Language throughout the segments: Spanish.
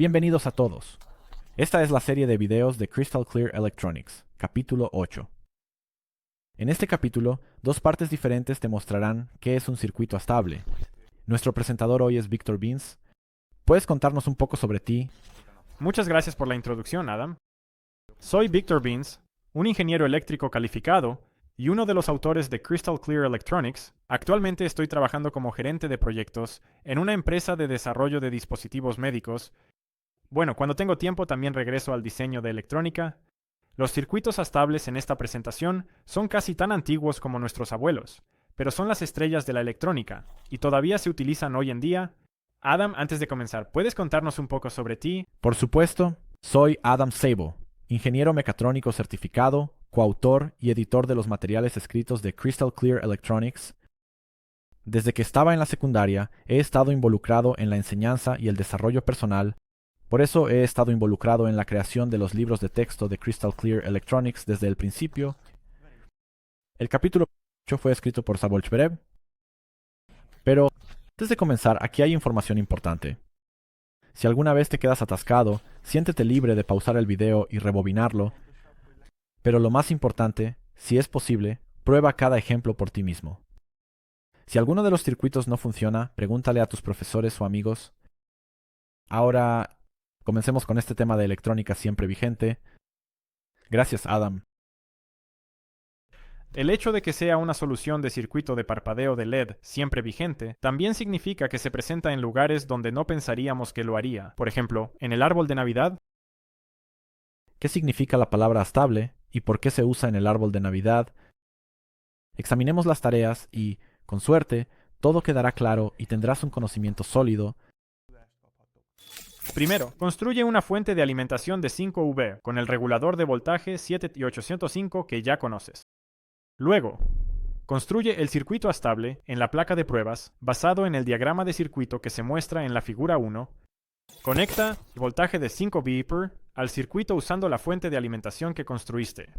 Bienvenidos a todos. Esta es la serie de videos de Crystal Clear Electronics, capítulo 8. En este capítulo, dos partes diferentes te mostrarán qué es un circuito estable. Nuestro presentador hoy es Victor Beans. ¿Puedes contarnos un poco sobre ti? Muchas gracias por la introducción, Adam. Soy Victor Beans, un ingeniero eléctrico calificado y uno de los autores de Crystal Clear Electronics. Actualmente estoy trabajando como gerente de proyectos en una empresa de desarrollo de dispositivos médicos. Bueno, cuando tengo tiempo también regreso al diseño de electrónica. Los circuitos estables en esta presentación son casi tan antiguos como nuestros abuelos, pero son las estrellas de la electrónica y todavía se utilizan hoy en día. Adam, antes de comenzar, ¿puedes contarnos un poco sobre ti? Por supuesto, soy Adam Sabo, ingeniero mecatrónico certificado, coautor y editor de los materiales escritos de Crystal Clear Electronics. Desde que estaba en la secundaria, he estado involucrado en la enseñanza y el desarrollo personal. Por eso he estado involucrado en la creación de los libros de texto de Crystal Clear Electronics desde el principio. El capítulo 8 fue escrito por Sabol Chverev. Pero antes de comenzar, aquí hay información importante. Si alguna vez te quedas atascado, siéntete libre de pausar el video y rebobinarlo. Pero lo más importante, si es posible, prueba cada ejemplo por ti mismo. Si alguno de los circuitos no funciona, pregúntale a tus profesores o amigos. Ahora, comencemos con este tema de electrónica siempre vigente. Gracias, Adam. El hecho de que sea una solución de circuito de parpadeo de LED siempre vigente también significa que se presenta en lugares donde no pensaríamos que lo haría. Por ejemplo, en el árbol de Navidad. ¿Qué significa la palabra estable y por qué se usa en el árbol de Navidad? Examinemos las tareas y, con suerte, todo quedará claro y tendrás un conocimiento sólido. Primero, construye una fuente de alimentación de 5V con el regulador de voltaje 7805 que ya conoces. Luego, construye el circuito estable en la placa de pruebas basado en el diagrama de circuito que se muestra en la figura 1. Conecta el voltaje de 5V al circuito usando la fuente de alimentación que construiste.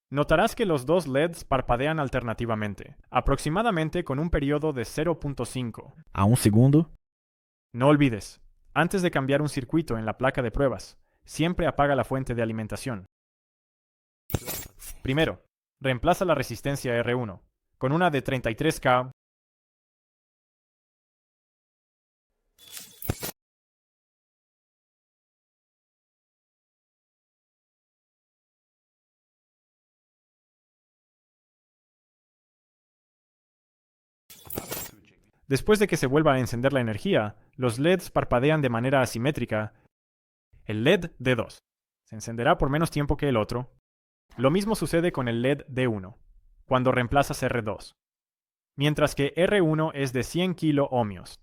Notarás que los dos LEDs parpadean alternativamente, aproximadamente con un periodo de 0.5. ¿A un segundo? No olvides, antes de cambiar un circuito en la placa de pruebas, siempre apaga la fuente de alimentación. Primero, reemplaza la resistencia R1 con una de 33K. Después de que se vuelva a encender la energía, los LEDs parpadean de manera asimétrica. El LED D2 se encenderá por menos tiempo que el otro. Lo mismo sucede con el LED D1, cuando reemplazas R2, mientras que R1 es de 100 kilo-ohmios.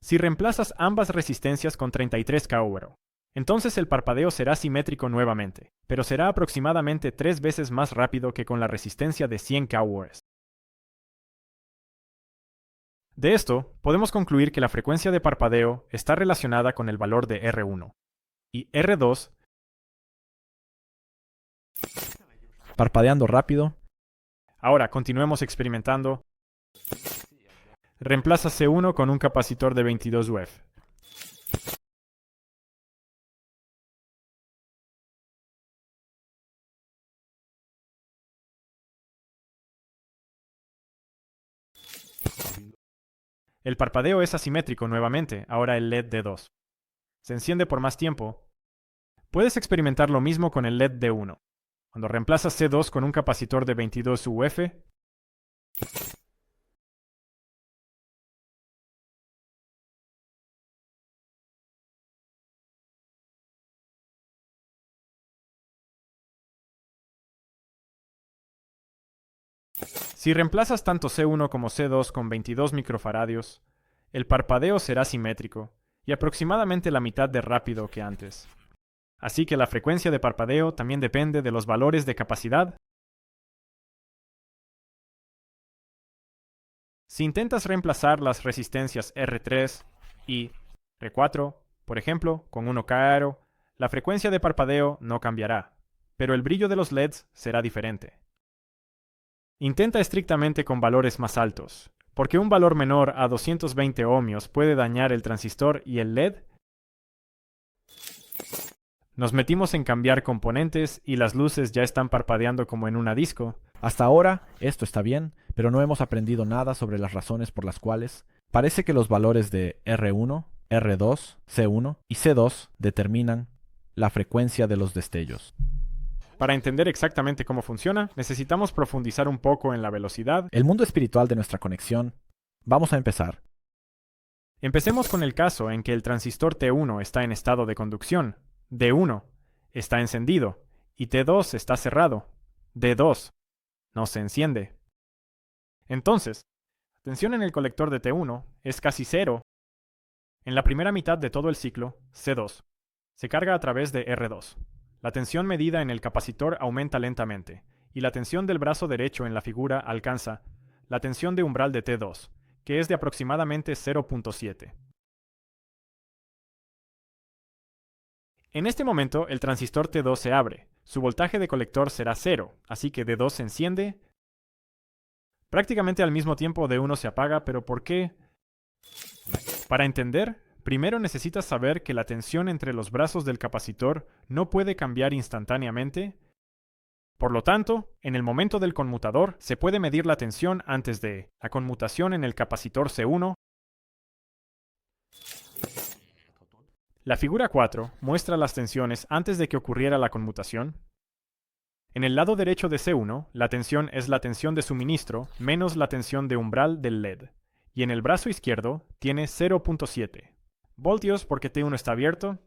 Si reemplazas ambas resistencias con 33K, entonces el parpadeo será simétrico nuevamente, pero será aproximadamente 3 veces más rápido que con la resistencia de 100K. De esto, podemos concluir que la frecuencia de parpadeo está relacionada con el valor de R1 y R2 Parpadeando rápido. Ahora, continuemos experimentando. Reemplaza C1 con un capacitor de 22 UF. El parpadeo es asimétrico nuevamente, ahora el LED D2 se enciende por más tiempo. Puedes experimentar lo mismo con el LED D1. Cuando reemplazas C2 con un capacitor de 22 UF, si reemplazas tanto C1 como C2 con 22 microfaradios, el parpadeo será simétrico y aproximadamente la mitad de rápido que antes. Así que la frecuencia de parpadeo también depende de los valores de capacidad. Si intentas reemplazar las resistencias R3 Y R4, por ejemplo, con 1K, la frecuencia de parpadeo no cambiará, pero el brillo de los LEDs será diferente. Intenta estrictamente con valores más altos, porque un valor menor a 220 ohmios puede dañar el transistor y el LED. Nos metimos en cambiar componentes y las luces ya están parpadeando como en una disco. Hasta ahora, esto está bien, pero no hemos aprendido nada sobre las razones por las cuales parece que los valores de R1, R2, C1 y C2 determinan la frecuencia de los destellos. Para entender exactamente cómo funciona, necesitamos profundizar un poco en la velocidad. El mundo espiritual de nuestra conexión. Vamos a empezar. Empecemos con el caso en que el transistor T1 está en estado de conducción, D1 está encendido y T2 está cerrado, D2 no se enciende. Entonces, la tensión en el colector de T1 es casi cero. En la primera mitad de todo el ciclo, C2 se carga a través de R2. La tensión medida en el capacitor aumenta lentamente, y la tensión del brazo derecho en la figura alcanza la tensión de umbral de T2, que es de aproximadamente 0.7. En este momento, el transistor T2 se abre. Su voltaje de colector será 0, así que D2 se enciende. Prácticamente al mismo tiempo D1 se apaga, pero ¿por qué? Para entender, primero necesitas saber que la tensión entre los brazos del capacitor no puede cambiar instantáneamente. Por lo tanto, en el momento del conmutador se puede medir la tensión antes de la conmutación en el capacitor C1. La figura 4 muestra las tensiones antes de que ocurriera la conmutación. En el lado derecho de C1, la tensión es la tensión de suministro menos la tensión de umbral del LED, y en el brazo izquierdo tiene 0.7 voltios porque T1 está abierto.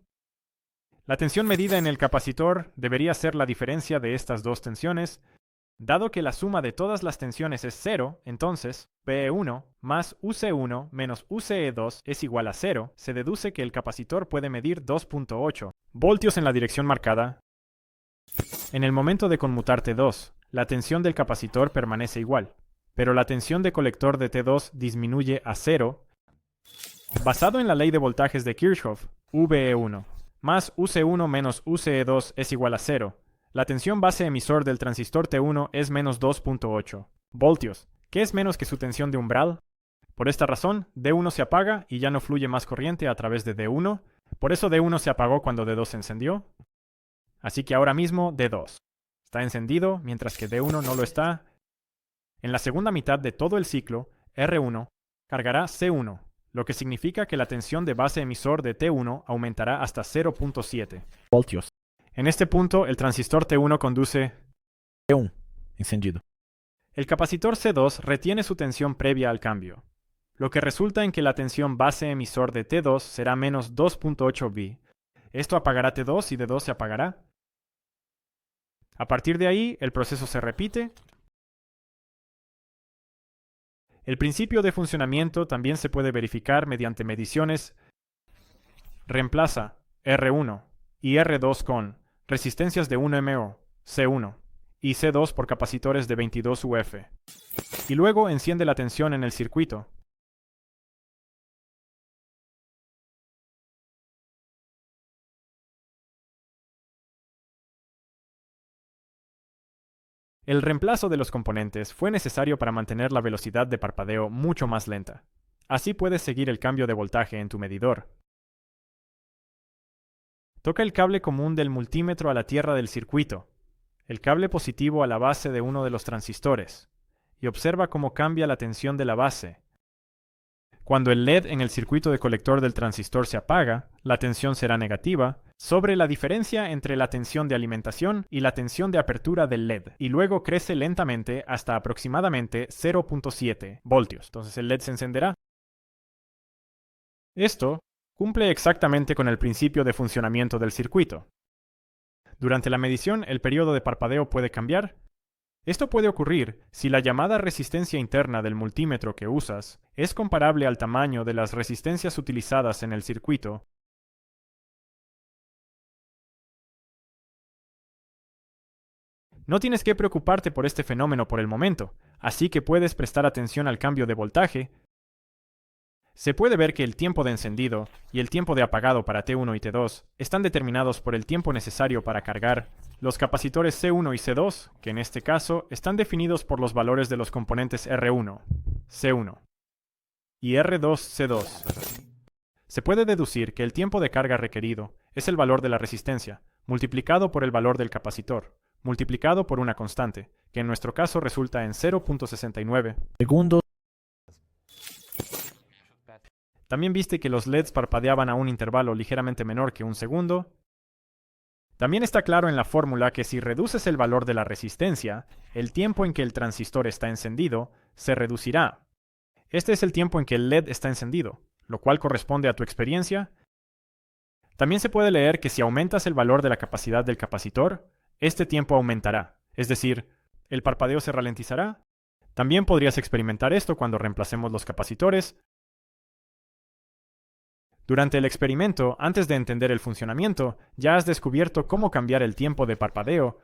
La tensión medida en el capacitor debería ser la diferencia de estas dos tensiones. Dado que la suma de todas las tensiones es 0, entonces PE1 más UC1 menos UCE2 es igual a 0. Se deduce que el capacitor puede medir 2.8 voltios en la dirección marcada. En el momento de conmutar T2, la tensión del capacitor permanece igual, pero la tensión de colector de T2 disminuye a 0. Basado en la ley de voltajes de Kirchhoff, VE1 más UC1 menos UCE2 es igual a 0. La tensión base emisor del transistor T1 es menos 2.8 voltios, que es menos que su tensión de umbral. Por esta razón, D1 se apaga y ya no fluye más corriente a través de D1. Por eso D1 se apagó cuando D2 se encendió. Así que ahora mismo D2 está encendido, mientras que D1 no lo está. En la segunda mitad de todo el ciclo, R1 cargará C1, lo que significa que la tensión de base emisor de T1 aumentará hasta 0.7 voltios. En este punto, el transistor T1 conduce T1 encendido. El capacitor C2 retiene su tensión previa al cambio, lo que resulta en que la tensión base emisor de T2 será menos 2.8 V. Esto apagará T2 y D2 se apagará. A partir de ahí, el proceso se repite. El principio de funcionamiento también se puede verificar mediante mediciones. Reemplaza R1 y R2 con resistencias de 1 mO, C1, y C2 por capacitores de 22 UF. Y luego enciende la tensión en el circuito. El reemplazo de los componentes fue necesario para mantener la velocidad de parpadeo mucho más lenta. Así puedes seguir el cambio de voltaje en tu medidor. Toca el cable común del multímetro a la tierra del circuito, el cable positivo a la base de uno de los transistores, y observa cómo cambia la tensión de la base. Cuando el LED en el circuito de colector del transistor se apaga, la tensión será negativa sobre la diferencia entre la tensión de alimentación y la tensión de apertura del LED, y luego crece lentamente hasta aproximadamente 0.7 voltios. Entonces el LED se encenderá. Esto cumple exactamente con el principio de funcionamiento del circuito. Durante la medición, el periodo de parpadeo puede cambiar. Esto puede ocurrir si la llamada resistencia interna del multímetro que usas es comparable al tamaño de las resistencias utilizadas en el circuito. No tienes que preocuparte por este fenómeno por el momento, así que puedes prestar atención al cambio de voltaje. Se puede ver que el tiempo de encendido y el tiempo de apagado para T1 y T2 están determinados por el tiempo necesario para cargar los capacitores C1 y C2, que en este caso están definidos por los valores de los componentes R1, C1 y R2, C2. Se puede deducir que el tiempo de carga requerido es el valor de la resistencia, multiplicado por el valor del capacitor, multiplicado por una constante, que en nuestro caso resulta en 0.69 segundos. También viste que los LEDs parpadeaban a un intervalo ligeramente menor que un segundo. También está claro en la fórmula que si reduces el valor de la resistencia, el tiempo en que el transistor está encendido se reducirá. Este es el tiempo en que el LED está encendido, lo cual corresponde a tu experiencia. También se puede leer que si aumentas el valor de la capacidad del capacitor, este tiempo aumentará, es decir, el parpadeo se ralentizará. También podrías experimentar esto cuando reemplacemos los capacitores. Durante el experimento, antes de entender el funcionamiento, ya has descubierto cómo cambiar el tiempo de parpadeo.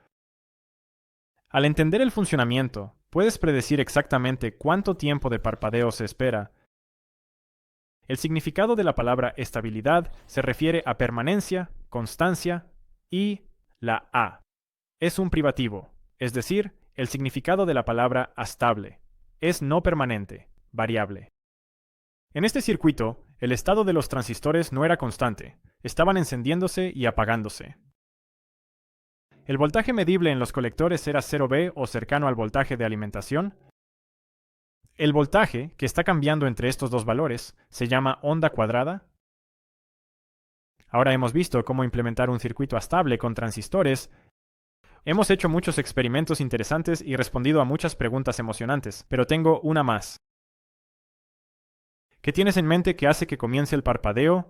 Al entender el funcionamiento, puedes predecir exactamente cuánto tiempo de parpadeo se espera. El significado de la palabra estabilidad se refiere a permanencia, constancia y la A. Es un privativo, es decir, el significado de la palabra astable. Es no permanente, variable. En este circuito, el estado de los transistores no era constante, estaban encendiéndose y apagándose. El voltaje medible en los colectores era 0V o cercano al voltaje de alimentación. El voltaje, que está cambiando entre estos dos valores, se llama onda cuadrada. Ahora hemos visto cómo implementar un circuito estable con transistores. Hemos hecho muchos experimentos interesantes y respondido a muchas preguntas emocionantes, pero tengo una más. ¿Qué tienes en mente que hace que comience el parpadeo?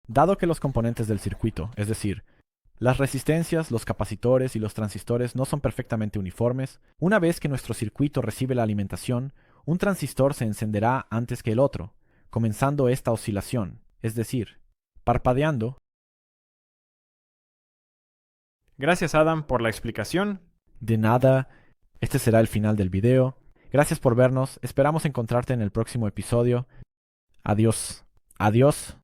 Dado que los componentes del circuito, es decir, las resistencias, los capacitores y los transistores no son perfectamente uniformes, una vez que nuestro circuito recibe la alimentación, un transistor se encenderá antes que el otro, comenzando esta oscilación, es decir, parpadeando. Gracias, Adam, por la explicación. De nada, este será el final del video. Gracias por vernos, esperamos encontrarte en el próximo episodio. Adiós. Adiós.